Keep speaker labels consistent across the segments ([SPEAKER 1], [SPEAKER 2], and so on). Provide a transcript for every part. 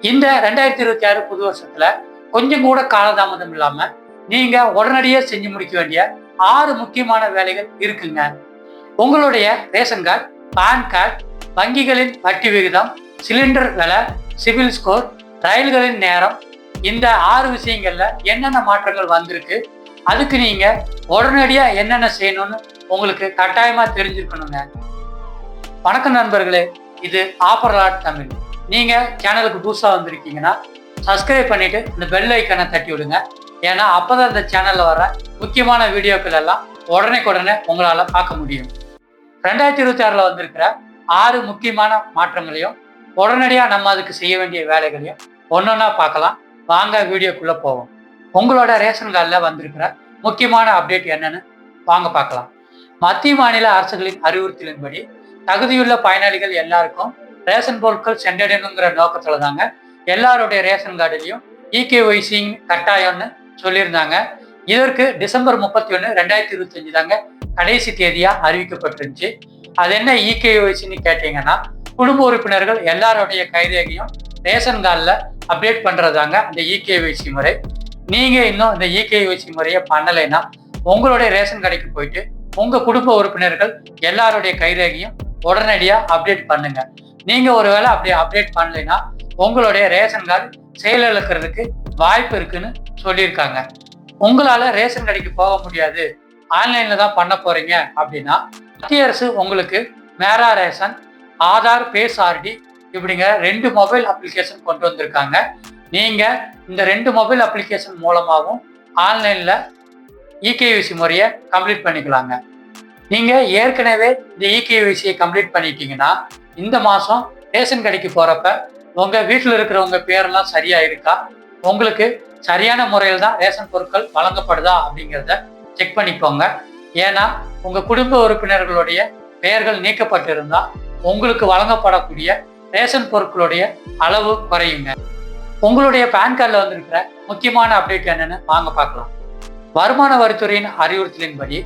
[SPEAKER 1] இந்த 2026 புது வருஷத்துல கொஞ்சம் கூட காலதாமதம் இல்லாம நீங்க உடனடியே செஞ்சு முடிக்க வேண்டிய 6 முக்கியமான வேலைகள் இருக்குங்க. உங்களுடைய ரேஷன் கார்டு, பான் கார்டு, வங்கிகளின் வட்டி விகிதம், சிலிண்டர் விலை, சிவில் ஸ்கோர், ரயில்களின் நேரம், இந்த 6 விஷயங்கள்ல என்னென்ன மாற்றங்கள் வந்திருக்கு, அதுக்கு நீங்க உடனடியா என்னென்ன செய்யணும்னு உங்களுக்கு கட்டாயமா தெரிஞ்சிருக்கணுங்க. வணக்கம் நண்பர்களே, இது ஆஃபர் லாட் தமிழ். நீங்க சேனலுக்கு புதுசா வந்திருக்கீங்கன்னா சப்ஸ்கிரைப் பண்ணிட்டு இந்த பெல் ஐக்கனை தட்டி விடுங்க. ஏன்னா அப்பதான் இந்த சேனல்ல வர முக்கியமான வீடியோக்கள் எல்லாம் உடனே உங்களால பார்க்க முடியும். 2026 வந்திருக்கிற 6 முக்கியமான மாற்றங்களையும் உடனடியா நம்ம அதுக்கு செய்ய வேண்டிய வேலைகளையும் ஒன்னொன்னா பார்க்கலாம். வாங்க வீடியோக்குள்ள போவோம். உங்களோட ரேஷன் கார்டில் வந்திருக்கிற முக்கியமான அப்டேட் என்னன்னு வாங்க பார்க்கலாம். மத்திய மாநில அரசுகளின் அறிவுறுத்தலின்படி தகுதியுள்ள பயனாளிகள் எல்லாருக்கும் ரேஷன் பொருட்கள் சென்றடையணுங்கிற நோக்கத்துல தாங்க எல்லாருடைய ரேஷன் கார்டுலையும் இகேஒய்சி கட்டாயம்னு சொல்லியிருந்தாங்க. இதற்கு டிசம்பர் 31, 2025 தாங்க கடைசி தேதியா அறிவிக்கப்பட்டிருந்துச்சு. அது என்ன இகேஒய்சின்னு கேட்டீங்கன்னா, குடும்ப உறுப்பினர்கள் எல்லாருடைய கைரேகையும் ரேஷன் கார்டில் அப்டேட் பண்றதாங்க அந்த இகேஒய்சி முறை. நீங்க இன்னும் இந்த இகேஒய்சி முறையை பண்ணலைன்னா உங்களுடைய ரேஷன் கடைக்கு போயிட்டு உங்க குடும்ப உறுப்பினர்கள் எல்லாருடைய கைரேகையும் உடனடியா அப்டேட் பண்ணுங்க. நீங்க ஒருவேளை அப்படி அப்டேட் பண்ணலைன்னா உங்களுடைய ரேஷன் கார்டு செயலிழக்கிறதுக்கு வாய்ப்பு இருக்குன்னு சொல்லியிருக்காங்க. உங்களால ரேஷன் கடைக்கு போக முடியாது, ஆன்லைன்ல தான் பண்ண போறீங்க அப்படின்னா மத்திய அரசு உங்களுக்கு மேரா ரேஷன், ஆதார் பேஸ் ஆர்டி இப்படிங்கிற 2 மொபைல் அப்ளிகேஷன் கொண்டு வந்திருக்காங்க. நீங்க இந்த 2 மொபைல் அப்ளிகேஷன் மூலமாகவும் ஆன்லைன்ல இகேஒய்சி முறையை கம்ப்ளீட் பண்ணிக்கலாங்க. நீங்க ஏற்கனவே இந்த இகேஒய்சியை கம்ப்ளீட் பண்ணிட்டீங்கன்னா இந்த மாசம் ரேஷன் கடைக்கு போறப்ப உங்க வீட்டில் இருக்கிறவங்க பேரெல்லாம் சரியா இருக்கா, உங்களுக்கு சரியான முறையில் தான் ரேஷன் பொருட்கள் வழங்கப்படுதா அப்படிங்கிறத செக் பண்ணிக்கோங்க. ஏன்னா உங்க குடும்ப உறுப்பினர்களுடைய பெயர்கள் நீக்கப்பட்டிருந்தா உங்களுக்கு வழங்கப்படக்கூடிய ரேஷன் பொருட்களுடைய அளவு குறையுங்க. உங்களுடைய பேன் கார்டில் வந்திருக்கிற முக்கியமான அப்டேட் என்னன்னு வாங்க பார்க்கலாம். வருமான வரித்துறையின் அறிவுறுத்தலின்படி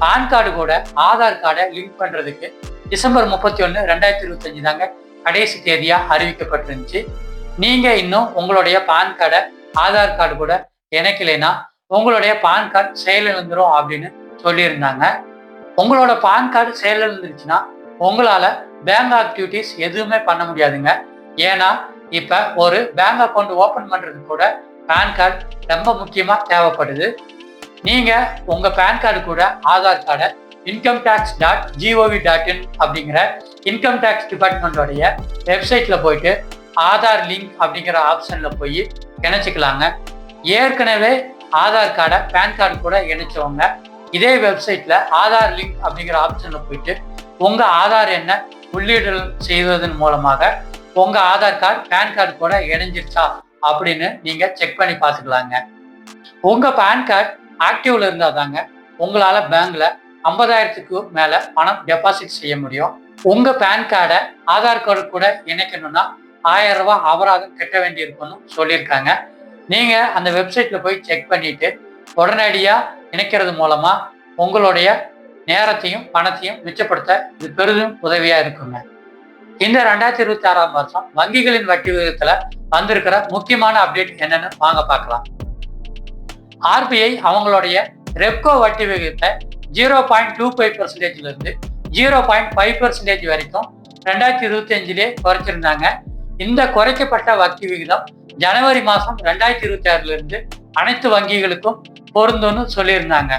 [SPEAKER 1] பான் கார்டு கூட ஆதார் கார்டை லிங்க் பண்றதுக்கு டிசம்பர் 31, 2025 தாங்க கடைசி தேதியா அறிவிக்கப்பட்டிருந்துச்சு. நீங்க இன்னும் உங்களுடைய பான் கார்டை ஆதார் கார்டு கூட இணைக்கலைன்னா உங்களுடைய பான் கார்டு செயலிழந்துரும் அப்படின்னு சொல்லியிருந்தாங்க. உங்களோட பான் கார்டு செயலிழந்துருச்சுன்னா உங்களால பேங்க் ஆக்டிவிட்டிஸ் எதுவுமே பண்ண முடியாதுங்க. ஏன்னா இப்ப ஒரு பேங்க் அக்கௌண்ட் ஓபன் பண்றது கூட பான் கார்டு ரொம்ப முக்கியமா தேவைப்படுது. நீங்க உங்க பேன் கார்டு கூட ஆதார் கார்டை incometax.gov.in அப்படிங்கிற இன்கம் டேக்ஸ் டிபார்ட்மெண்டோடைய வெப்சைட்ல போயிட்டு ஆதார் லிங்க் அப்படிங்கிற ஆப்ஷன்ல போய் இணைச்சிக்கலாங்க. ஏற்கனவே ஆதார் கார்டை பேன் கார்டு கூட இணைச்சவங்க இதே வெப்சைட்ல ஆதார் லிங்க் அப்படிங்கிற ஆப்ஷன்ல போயிட்டு உங்க ஆதார் எண்ணை உள்ளீடு செய்வதன் மூலமாக உங்க ஆதார் கார்டு பேன் கார்டு கூட இணைஞ்சிருச்சா அப்படின்னு நீங்க செக் பண்ணி பார்த்துக்கலாங்க. உங்க பேன் கார்டு ஆக்டிவ்ல இருந்தா தாங்க உங்களால பேங்க்ல 50,000க்கு மேல பணம் டெபாசிட் செய்ய முடியும். உங்க பேன் கார்டை ஆதார் கார்டு கூட இணைக்கணும்னா 1000 ரூபாய் அபராதம் கட்ட வேண்டியிருக்குன்னு சொல்லியிருக்காங்க. நீங்க அந்த வெப்சைட்ல போய் செக் பண்ணிட்டு உடனடியா இணைக்கிறது மூலமா உங்களுடைய நேரத்தையும் பணத்தையும் மிச்சப்படுத்த இது பெரிதும் உதவியா இருக்குங்க. இந்த 2026 வருஷம் வங்கிகளின் வட்டி விகிதத்துல வந்திருக்கிற முக்கியமான அப்டேட் என்னன்னு வாங்க பார்க்கலாம். ஆர்பிஐ அவங்களுடைய ரெப்கோ வட்டி விகிதத்தை 0.25% இருந்து 0.5% வரைக்கும் 2025 குறைச்சிருந்தாங்க. இந்த குறைக்கப்பட்ட வட்டி விகிதம் ஜனவரி மாசம் 2026 இருந்து அனைத்து வங்கிகளுக்கும் பொருந்தும்னு சொல்லியிருந்தாங்க.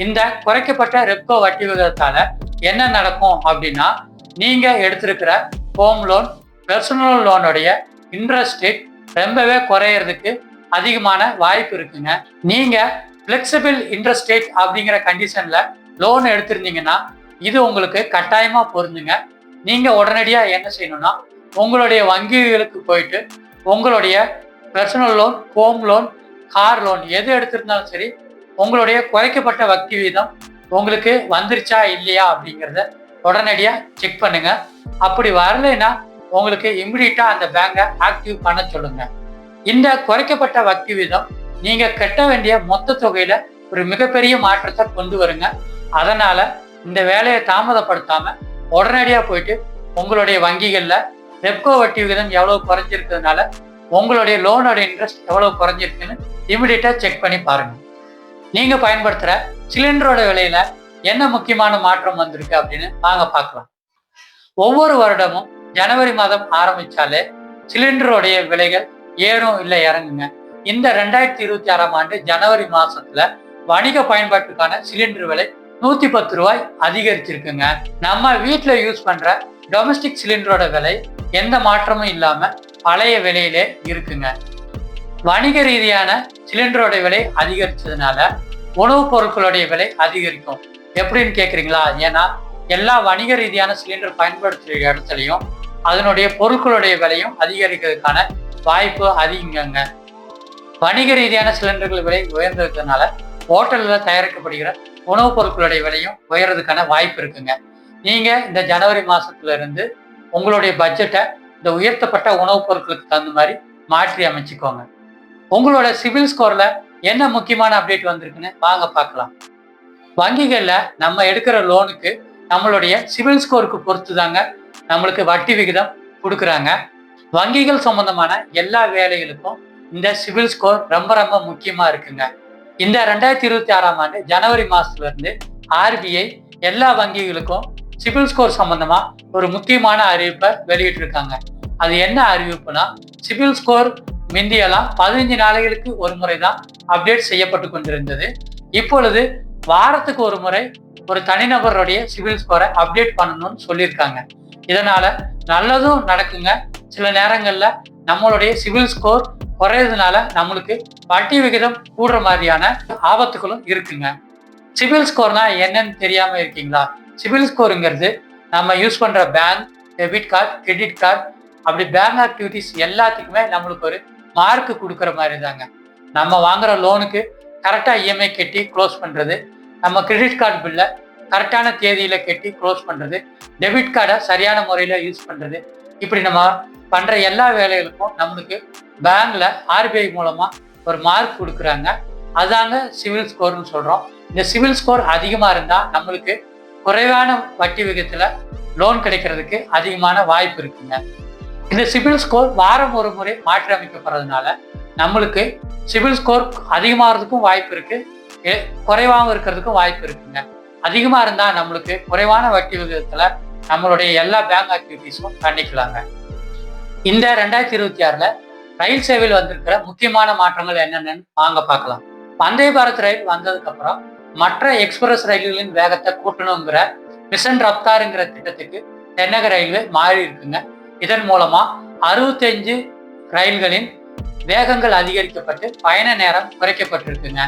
[SPEAKER 1] இந்த குறைக்கப்பட்ட ரெப்கோ வட்டி விகிதத்தால என்ன நடக்கும் அப்படின்னா, நீங்க எடுத்திருக்கிற ஹோம் லோன், பெர்சனல் லோனுடைய இன்ட்ரெஸ்ட் ரேட் ரொம்பவே குறையறதுக்கு அதிகமான வாய்ப்பு இருக்குங்க. நீங்க பிளெக்சிபிள் இன்ட்ரெஸ்ட் ரேட் அப்படிங்கிற கண்டிஷன்ல லோன் எடுத்திருந்தீங்கன்னா இது உங்களுக்கு கட்டாயமா பொருந்துங்க. நீங்க உடனடியா என்ன செய்யணும்னா உங்களுடைய வங்கிகளுக்கு போயிட்டு உங்களுடைய personal loan, home loan, car loan எது எடுத்திருந்தாலும் சரி உங்களுடைய குறைக்கப்பட்ட வட்டி வீதம் உங்களுக்கு வந்துருச்சா இல்லையா அப்படிங்கிறத உடனடியா செக் பண்ணுங்க. அப்படி வரலைன்னா உங்களுக்கு இமிடியட்டா அந்த பேங்கை ஆக்டிவ் பண்ண சொல்லுங்க. இந்த குறைக்கப்பட்ட வட்டி வீதம் நீங்க கட்ட வேண்டிய மொத்த தொகையில ஒரு மிகப்பெரிய மாற்றத்தை கொண்டு வருங்க. அதனால இந்த வேலையை தாமதப்படுத்தாம உடனடியா போயிட்டு உங்களுடைய வங்கிகள்ல ரெப்கோ வட்டி விகிதம் எவ்வளவு குறைஞ்சிருக்கிறதுனால உங்களுடைய லோனோட இன்ட்ரெஸ்ட் எவ்வளவு குறைஞ்சிருக்குன்னு இமிடியேட்டா செக் பண்ணி பாருங்க. நீங்க பயன்படுத்துற சிலிண்டரோட விலையில என்ன முக்கியமான மாற்றம் வந்திருக்கு அப்படின்னு வாங்க பார்க்கலாம். ஒவ்வொரு வருடமும் ஜனவரி மாதம் ஆரம்பிச்சாலே சிலிண்டருடைய விலைகள் ஏறும் இல்லை இறங்குங்க. இந்த 2026ஆம் ஆண்டு ஜனவரி மாசத்துல வணிக பயன்பாட்டுக்கான சிலிண்டர் விலை 110 ரூபாய் அதிகரிச்சிருக்குங்க. நம்ம வீட்டுல யூஸ் பண்ற டொமஸ்டிக் சிலிண்டரோட விலை எந்த மாற்றமும் இல்லாம பழைய விலையிலே இருக்குங்க. வணிக ரீதியான சிலிண்டரோட விலை அதிகரிச்சதுனால உணவுப் பொருட்களுடைய விலை அதிகரிக்கும். எப்படின்னு கேக்குறீங்களா? ஏன்னா எல்லா வணிக ரீதியான சிலிண்டர் பயன்படுத்துற இடத்துலையும் அதனுடைய பொருட்களுடைய விலையும் அதிகரிக்கிறதுக்கான வாய்ப்பு அதிகங்க. வணிக ரீதியான சிலிண்டர்கள் விலை உயர்ந்ததுனால ஹோட்டல்ல தயாரிக்கப்படுகிற உணவுப் பொருட்களுடைய விலையும் உயர்றதுக்கான வாய்ப்பு இருக்குங்க. நீங்க இந்த ஜனவரி மாசத்துல இருந்து உங்களுடைய பட்ஜெட்டை இந்த உயர்த்தப்பட்ட உணவுப் பொருட்களுக்கு தகுந்த மாதிரி மாற்றி அமைச்சுக்கோங்க. உங்களோட சிபில் ஸ்கோர்ல என்ன முக்கியமான அப்டேட் வந்திருக்குன்னு வாங்க பார்க்கலாம். வங்கிகள்ல நம்ம எடுக்கிற லோனுக்கு நம்மளுடைய சிபில் ஸ்கோருக்கு பொறுத்து தாங்க நம்மளுக்கு வட்டி விகிதம் கொடுக்குறாங்க. வங்கிகள் சம்பந்தமான எல்லா வேலைகளுக்கும் இந்த சிபில் ஸ்கோர் ரொம்ப ரொம்ப முக்கியமா இருக்குங்க. இந்த 2026ஆம் ஆண்டு ஜனவரி மாசத்துல இருந்து ஆர்பிஐ எல்லா வங்கிகளுக்கும் சிபில் ஸ்கோர் சம்பந்தமா ஒரு முக்கியமான அறிவிப்பை வெளியிட்டு இருக்காங்க. அது என்ன அறிவிப்புனா, சிபில் ஸ்கோர் முந்தியெல்லாம் 15 நாளைகளுக்கு ஒரு முறை தான் அப்டேட் செய்யப்பட்டு கொண்டிருந்தது. இப்பொழுது வாரத்துக்கு ஒரு முறை ஒரு தனிநபருடைய சிபில் ஸ்கோரை அப்டேட் பண்ணணும்னு சொல்லியிருக்காங்க. இதனால நல்லதும் நடக்குங்க. சில நேரங்கள்ல நம்மளுடைய சிபில் ஸ்கோர் குறையறதுனால நம்மளுக்கு வட்டி விகிதம் கூடுற மாதிரியான ஆபத்துகளும் இருக்குங்க. சிபில் ஸ்கோர்னா என்னன்னு தெரியாம இருக்கீங்களா? சிபில் ஸ்கோருங்கிறது நம்ம யூஸ் பண்ற bank, debit card, credit card, அப்படி பேங்க் ஆக்டிவிட்டிஸ் எல்லாத்துக்குமே நம்மளுக்கு ஒரு மார்க் கொடுக்குற மாதிரி தாங்க. நம்ம வாங்குற லோனுக்கு கரெக்டா இஎம்ஐ கட்டி க்ளோஸ் பண்றது, நம்ம கிரெடிட் கார்டு பில்ல கரெக்டான தேதியில கட்டி க்ளோஸ் பண்றது, டெபிட் கார்டை சரியான முறையில யூஸ் பண்றது, இப்படி நம்ம பண்ற எல்லா வேலைகளுக்கும் நம்மளுக்கு பேங்க்ல ஆர்பிஐ மூலமா ஒரு மார்க் கொடுக்குறாங்க. அதாங்க சிவில் ஸ்கோர்னு சொல்றோம். இந்த சிவில் ஸ்கோர் அதிகமா இருந்தா நம்மளுக்கு குறைவான வட்டி விகிதத்துல லோன் கிடைக்கிறதுக்கு அதிகமான வாய்ப்பு இருக்குங்க. இந்த சிபில் ஸ்கோர் வாரம் ஒரு முறை மாற்றி அமைக்கப்படுறதுனால நம்மளுக்கு சிபில் ஸ்கோர் அதிகமாகிறதுக்கும் வாய்ப்பு இருக்கு, குறைவாகவும் இருக்கிறதுக்கும் வாய்ப்பு இருக்குங்க. அதிகமா இருந்தா நம்மளுக்கு குறைவான வட்டி விகிதத்துல நம்மளுடைய எல்லா பேங்க் ஆக்டிவிட்டிஸும் பண்ணிக்கலாங்க. இந்த 2026ல ரயில் சேவையில் வந்திருக்கிற முக்கியமான மாற்றங்கள் என்னென்னு வாங்க பார்க்கலாம். வந்தே பாரத் ரயில் வந்ததுக்கு அப்புறம் மற்ற எக்ஸ்பிரஸ் ரயில்களின் வேகத்தை கூட்டணுங்கிற மிஷன் ரப்தாருங்கிற திட்டத்துக்கு தென்னக ரயில்வே மாறி இருக்குங்க. இதன் மூலமா 65 ரயில்களின் வேகங்கள் அதிகரிக்கப்பட்டு பயண நேரம் குறைக்கப்பட்டிருக்குங்க.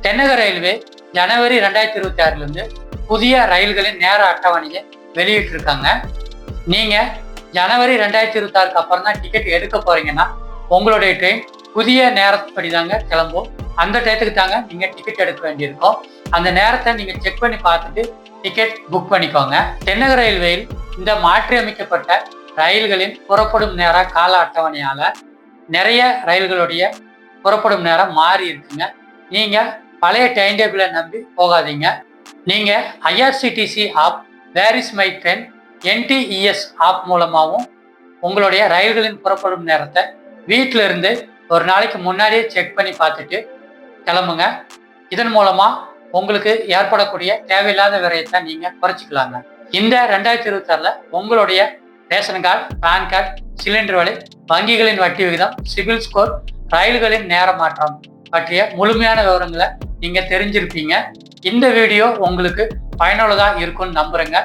[SPEAKER 1] தென்னக ரயில்வே ஜனவரி 2026ல இருந்து புதிய ரயில்களின் நேர அட்டவணையை வெளியிட்டிருக்காங்க. நீங்க ஜனவரி 2026க்கு அப்புறம் தான் டிக்கெட் எடுக்க போறீங்கன்னா உங்களுடைய ட்ரெயின் புதிய நேரப்படி தாங்க கிளம்பும். அந்த டயத்துக்கு தாங்க நீங்க டிக்கெட் எடுக்க வேண்டியிருக்கும். அந்த நேரத்தை நீங்க செக் பண்ணி பார்த்துட்டு டிக்கெட் புக் பண்ணிக்கோங்க. தென்னக ரயில்வேயில் இந்த மாற்றி அமைக்கப்பட்ட ரயில்களின் புறப்படும் நேர கால அட்டவணையால நிறைய ரயில்களுடைய புறப்படும் நேரம் மாறி இருக்குங்க. நீங்க பழைய டைம் டேபிளை நம்பி போகாதீங்க. நீங்க IRCTC app, where is my train, NTES app மூலமாகவும் உங்களுடைய ரயில்களின் புறப்படும் நேரத்தை வீட்டில இருந்து ஒரு நாளைக்கு முன்னாடியே செக் பண்ணி பார்த்துட்டு கிளம்புங்க. இதன் மூலமா உங்களுக்கு ஏற்படக்கூடிய தேவையில்லாத விரயத்தை நீங்க குறைச்சிக்கலாங்க. இந்த 2026ல உங்களுடைய ration card, pan card, cylinder விலை, வங்கிகளின் வட்டி விகிதம், சிபில் ஸ்கோர், ரயில்களின் நேர மாற்றம் பற்றிய முழுமையான விவரங்களை நீங்க தெரிஞ்சிருப்பீங்க. இந்த வீடியோ உங்களுக்கு பயனுள்ளதா இருக்கும்னு நம்புறேங்க.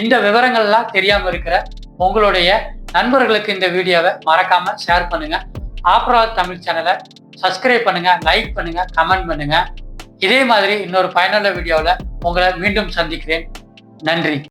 [SPEAKER 1] இந்த விவரங்கள்லாம் தெரியாம இருக்கிற உங்களுடைய நண்பர்களுக்கு இந்த வீடியோவை மறக்காம ஷேர் பண்ணுங்க. ஆப்ராத் தமிழ் சேனலை சப்ஸ்கிரைப் பண்ணுங்க, லைக் பண்ணுங்க, கமெண்ட் பண்ணுங்க. இதே மாதிரி இன்னொரு பயனுள்ள வீடியோவில் உங்களை மீண்டும் சந்திக்கிறேன். நன்றி.